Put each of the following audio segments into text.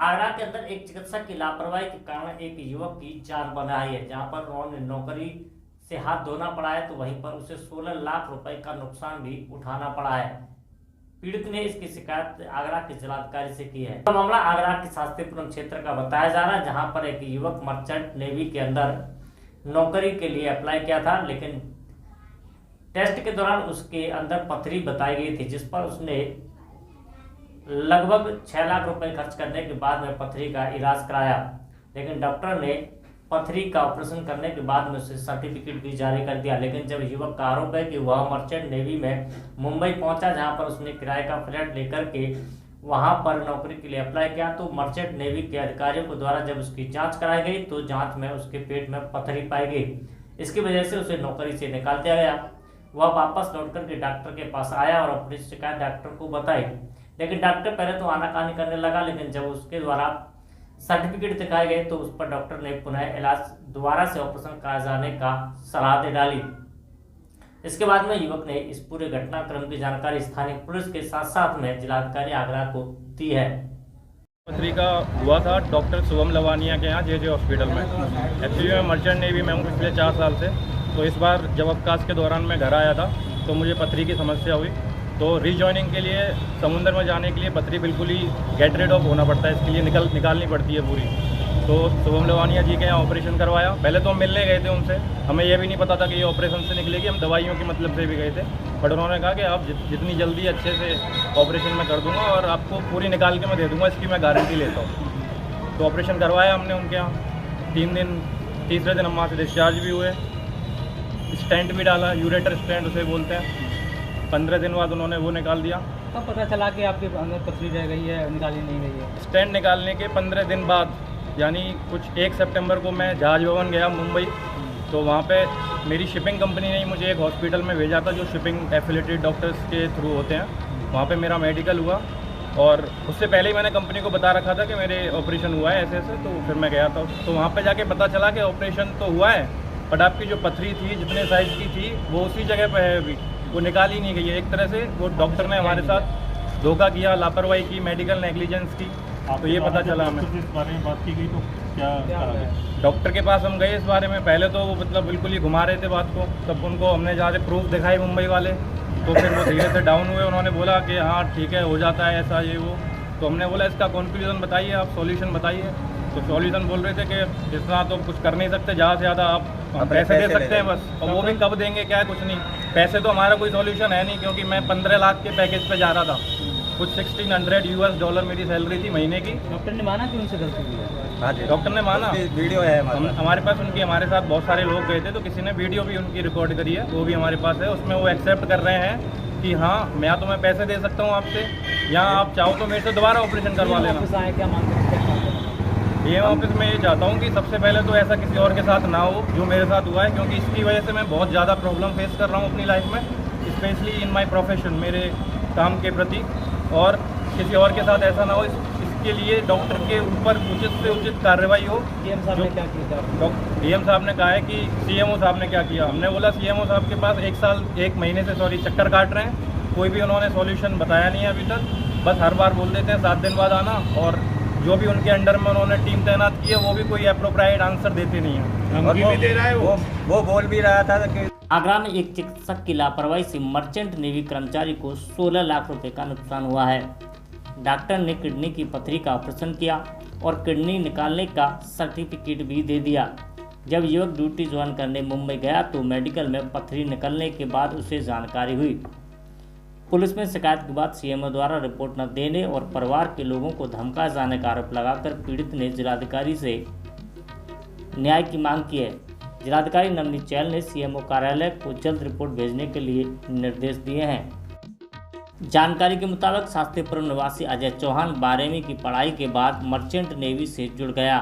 आगरा के अंदर एक चिकित्सक की लापरवाही के कारण एक युवक की जान बन आई है। जहां पर उन्होंने नौकरी से हाथ धोना पड़ा है तो वहीं पर उसे 16 लाख रुपए का नुकसान भी उठाना पड़ा है। पीड़ित ने इसकी शिकायत आगरा के जिलाधिकारी से की है। तो मामला आगरा के शास्त्रीपुरम क्षेत्र का बताया जा रहा है, जहां पर एक युवक मर्चेंट नेवी के अंदर नौकरी के लिए अप्लाई किया था, लेकिन टेस्ट के दौरान उसके अंदर पथरी बताई गई थी, जिस पर उसने लगभग 6 लाख रुपए खर्च करने के बाद में पथरी का इलाज कराया। लेकिन डॉक्टर ने पथरी का ऑपरेशन करने के बाद में उसे सर्टिफिकेट भी जारी कर दिया। लेकिन जब युवक का आरोप है कि वह मर्चेंट नेवी में मुंबई पहुंचा, जहां पर उसने किराए का फ्लैट लेकर के वहां पर नौकरी के लिए अप्लाई किया, तो मर्चेंट नेवी के अधिकारियों के द्वारा जब उसकी जांच कराई गई तो जांच में उसके पेट में पथरी पाई गई। इसकी वजह से उसे नौकरी से निकाल दिया गया। वह वापस लौट करके डॉक्टर के पास आया और अपनी शिकायत डॉक्टर को बताई। लेकिन डॉक्टर पहले तो आनाकानी करने लगा, लेकिन जब उसके द्वारा सर्टिफिकेट दिखाए गए तो उस पर डॉक्टर ने पुनः इलाज दोबारा से ऑपरेशन कराए जाने का सलाह दे डाली। इसके बाद में युवक ने इस पूरे घटनाक्रम की जानकारी स्थानीय पुलिस के साथ साथ में जिलाधिकारी आगरा को दी है। पथरी का हुआ था डॉक्टर शुभम लवानिया के यहाँ जे हॉस्पिटल में। एक्चुअली मैं मर्चेंट नेवी में हूँ पिछले 4 साल से। तो इस बार जब अवकाश के दौरान मैं घर आया था तो मुझे पथरी की समस्या हुई। तो रीजॉइनिंग के लिए समुद्र में जाने के लिए पथरी बिल्कुल ही गेट रेड ऑफ होना पड़ता है, इसके लिए निकालनी पड़ती है पूरी। तो शुभम लवानिया जी के यहाँ ऑपरेशन करवाया। पहले तो हम मिलने गए थे उनसे, हमें यह भी नहीं पता था कि ये ऑपरेशन से निकलेगी, हम दवाइयों की मतलब से भी गए थे। बट उन्होंने कहा कि आप जितनी जल्दी अच्छे से ऑपरेशन में कर दूंगा और आपको पूरी निकाल के मैं दे दूंगा, इसकी मैं गारंटी लेता हूँ। तो ऑपरेशन करवाया हमने उनके यहाँ 3 दिन, तीसरे दिन हम वहाँ से डिस्चार्ज भी हुए। स्टेंट भी डाला, यूरेटर स्टेंट उसे बोलते हैं। 15 दिन बाद उन्होंने वो निकाल दिया। तब पता चला कि आपके अंदर पथरी रह गई है, निकाली नहीं गई है। स्टेंट निकालने के 15 दिन बाद, यानी कुछ 1 सितंबर को मैं जहाज भवन गया मुंबई। तो वहाँ पे मेरी शिपिंग कंपनी ने मुझे एक हॉस्पिटल में भेजा था जो शिपिंग एफिलिएटेड डॉक्टर्स के थ्रू होते हैं। वहाँ पे मेरा मेडिकल हुआ और उससे पहले ही मैंने कंपनी को बता रखा था कि मेरे ऑपरेशन हुआ है ऐसे ऐसे। तो फिर मैं गया था, तो वहाँ पे जाके पता चला कि ऑपरेशन तो हुआ है, बट आपकी जो पथरी थी जितने साइज़ की थी वो उसी जगह पर है, अभी वो निकाल ही नहीं गई है। एक तरह से वो डॉक्टर ने हमारे साथ धोखा किया, लापरवाही की, मेडिकल नेग्लिजेंस की। तो ये पता चला हमें। इस बारे में बात की गई तो क्या डॉक्टर के पास हम गए इस बारे में। पहले तो वो मतलब बिल्कुल ही घुमा रहे थे बात को। तब उनको हमने ज़्यादा प्रूफ दिखाए मुंबई वाले, तो फिर वो धीरे से डाउन हुए। उन्होंने बोला कि हाँ ठीक है, हो जाता है ऐसा ये वो। तो हमने बोला इसका कंक्लूजन बताइए, आप सॉल्यूशन बताइए। तो सॉल्यूशन बोल रहे थे कि इतना तो कुछ कर नहीं सकते, ज़्यादा से ज़्यादा आप पैसे दे सकते हैं बस। और वो भी कब देंगे क्या है, कुछ नहीं। पैसे तो हमारा कोई सॉल्यूशन है नहीं, क्योंकि मैं 15 लाख के पैकेज पे जा रहा था। कुछ $1600 मेरी सैलरी थी महीने की। डॉक्टर ने माना कि उनसे गलती हुई है? हाँ जी, डॉक्टर ने माना। वीडियो है हमारे पास उनकी, हमारे साथ बहुत सारे लोग गए थे तो किसी ने वीडियो भी उनकी रिकॉर्ड करी है, वो भी हमारे पास है। उसमें वो एक्सेप्ट कर रहे हैं कि हाँ या तो मैं पैसे दे सकता हूँ आपसे, या आप चाहो तो मेरे से दोबारा ऑपरेशन करवा लेना। क्या मांगते हैं? डीएम ऑफिस में ये चाहता हूँ कि सबसे पहले तो ऐसा किसी और के साथ ना हो जो मेरे साथ हुआ है, क्योंकि इसकी वजह से मैं बहुत ज़्यादा प्रॉब्लम फेस कर रहा हूँ अपनी लाइफ में, स्पेशली इन माय प्रोफेशन, मेरे काम के प्रति। और किसी और के साथ ऐसा ना हो, इसके लिए डॉक्टर के ऊपर उचित से उचित कार्रवाई हो। डीएम साहब ने क्या किया? डीएम साहब ने कहा है कि सीएमओ साहब ने क्या किया। हमने बोला सीएमओ साहब के पास 1 महीने से चक्कर काट रहे हैं, कोई भी उन्होंने सॉल्यूशन बताया नहीं है अभी तक। बस हर बार बोल देते हैं 7 दिन बाद आना, और जो भी उनके अंडर में उन्होंने टीम तैनात की है वो भी कोई एप्रोप्रिएट आंसर देते नहीं है। और भी दे रहा है वो बोल भी रहा था कि आगरा में एक चिकित्सक की लापरवाही से मर्चेंट नेवी कर्मचारी को 16 लाख रुपए का नुकसान हुआ है। डॉक्टर ने किडनी की पथरी का ऑपरेशन किया और किडनी निकालने का सर्टिफिकेट भी दे दिया। जब युवक ड्यूटी ज्वाइन करने मुंबई गया तो मेडिकल में पथरी निकलने के बाद उसे जानकारी हुई। पुलिस में शिकायत के बाद सीएमओ द्वारा रिपोर्ट न देने और परिवार के लोगों को धमकाए जाने का आरोप लगाकर पीड़ित ने जिलाधिकारी से न्याय की मांग की है। जिलाधिकारी नवनीत चहल ने सीएमओ कार्यालय को जल्द रिपोर्ट भेजने के लिए निर्देश दिए हैं। जानकारी के मुताबिक शास्त्रीपुरम निवासी अजय चौहान 12वीं की पढ़ाई के बाद मर्चेंट नेवी से जुड़ गया।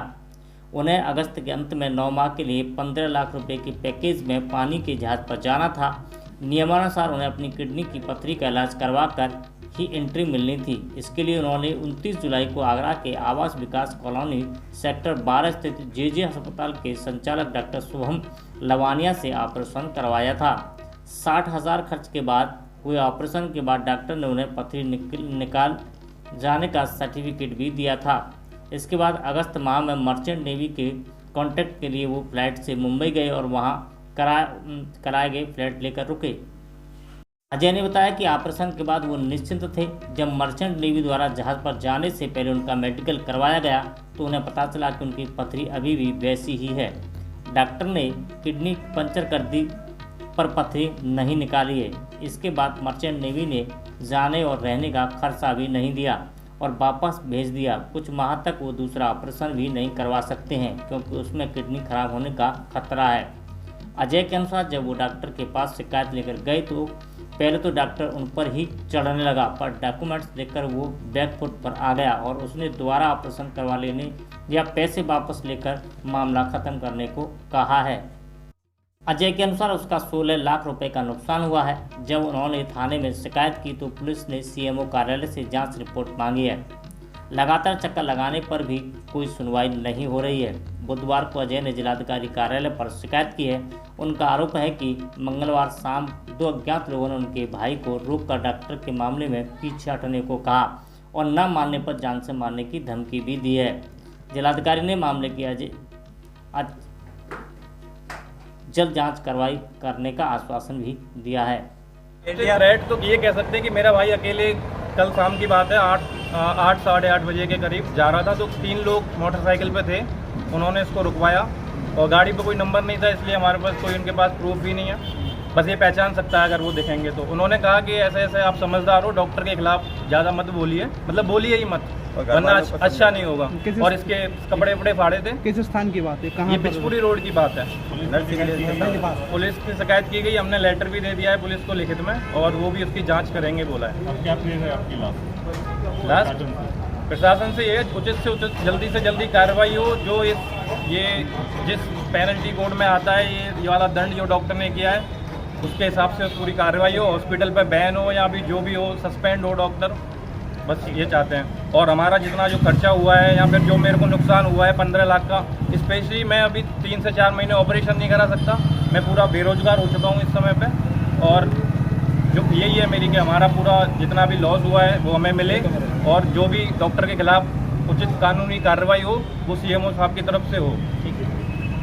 उन्हें अगस्त के अंत में 9 माह के लिए 15 लाख रुपए के पैकेज में पानी के जहाज पर जाना था। नियमानुसार उन्हें अपनी किडनी की पथरी का इलाज करवाकर ही एंट्री मिलनी थी। इसके लिए उन्होंने 29 जुलाई को आगरा के आवास विकास कॉलोनी सेक्टर 12 स्थित जे अस्पताल के संचालक डॉक्टर शुभम लवानिया से ऑपरेशन करवाया था। 60,000 खर्च के बाद हुए ऑपरेशन के बाद डॉक्टर ने उन्हें पथरी निकाल जाने का सर्टिफिकेट भी दिया था। इसके बाद अगस्त माह में मर्चेंट नेवी के कॉन्टैक्ट के लिए वो फ्लाइट से मुंबई गए और वहाँ कराए गए फ्लाइट लेकर रुके। अजय ने बताया कि ऑपरेशन के बाद वो निश्चिंत थे। जब मर्चेंट नेवी द्वारा जहाज पर जाने से पहले उनका मेडिकल करवाया गया तो उन्हें पता चला कि उनकी पथरी अभी भी वैसी ही है। डॉक्टर ने किडनी पंचर कर दी पर पथरी नहीं निकाली है। इसके बाद मर्चेंट नेवी ने जाने और रहने का खर्चा भी नहीं दिया और वापस भेज दिया। कुछ माह तक वो दूसरा ऑपरेशन भी नहीं करवा सकते हैं क्योंकि उसमें किडनी खराब होने का खतरा है। अजय के अनुसार जब वो डॉक्टर के पास शिकायत लेकर गए तो पहले तो डॉक्टर उन पर ही चढ़ने लगा, पर डॉक्यूमेंट्स देखकर वो बैक फुट पर आ गया और उसने दोबारा ऑपरेशन करवा लेने या पैसे वापस लेकर मामला ख़त्म करने को कहा है। अजय के अनुसार उसका 16 लाख रुपए का नुकसान हुआ है। जब उन्होंने थाने में शिकायत की तो पुलिस ने सीएमओ कार्यालय से जांच रिपोर्ट मांगी है। लगातार चक्कर लगाने पर भी कोई सुनवाई नहीं हो रही है। बुधवार को अजय ने जिलाधिकारी कार्यालय पर शिकायत की है। उनका आरोप है कि मंगलवार शाम 2 अज्ञात लोगों ने उनके भाई को रोककर डॉक्टर के मामले में पीछे हटने को कहा और न मानने पर जान से मारने की धमकी भी दी है। जिलाधिकारी ने मामले की जल्द जांच कार्रवाई करने का आश्वासन भी दिया है। थ्रेट तो ये कह सकते हैं कि मेरा भाई अकेले कल शाम की बात है 8 साढ़े 8 बजे के करीब जा रहा था तो 3 लोग मोटरसाइकिल पे थे। उन्होंने इसको रुकवाया और गाड़ी पे कोई नंबर नहीं था, इसलिए हमारे पास कोई उनके पास प्रूफ भी नहीं है। बस ये पहचान सकता है अगर वो दिखेंगे तो। उन्होंने कहा कि ऐसे ऐसे आप समझदार हो, डॉक्टर के खिलाफ ज़्यादा मत बोलिए, मतलब बोलिए ही मत वरना अच्छा नहीं होगा। और इसके कपड़े वपड़े फाड़े थे। किस स्थान की बात है, कहाँ? ये बिचपुरी रोड की बात है। पुलिस की शिकायत की गई, हमने लेटर भी दे दिया है पुलिस को लिखित में और वो भी उसकी जांच करेंगे बोला है। अब क्या प्लेन है आपकी लास्ट प्रशासन से ये उचित से उचित जल्दी से जल्दी कार्रवाई हो। जो ये जिस पेनल्टी कोड में आता है ये वाला दंड जो डॉक्टर ने किया है उसके हिसाब से पूरी कार्रवाई हो। हॉस्पिटल पे बैन हो या भी जो भी हो, सस्पेंड हो डॉक्टर, बस ये चाहते हैं। और हमारा जितना जो खर्चा हुआ है या फिर जो मेरे को नुकसान हुआ है 15 लाख का, स्पेशली मैं अभी 3 से 4 महीने ऑपरेशन नहीं करा सकता। मैं पूरा बेरोजगार हो चुका हूँ इस समय पे और जो यही है मेरी कि हमारा पूरा जितना भी लॉस हुआ है वो हमें मिले और जो भी डॉक्टर के खिलाफ उचित कानूनी कार्रवाई हो वो सीएमओ साहब की तरफ से हो।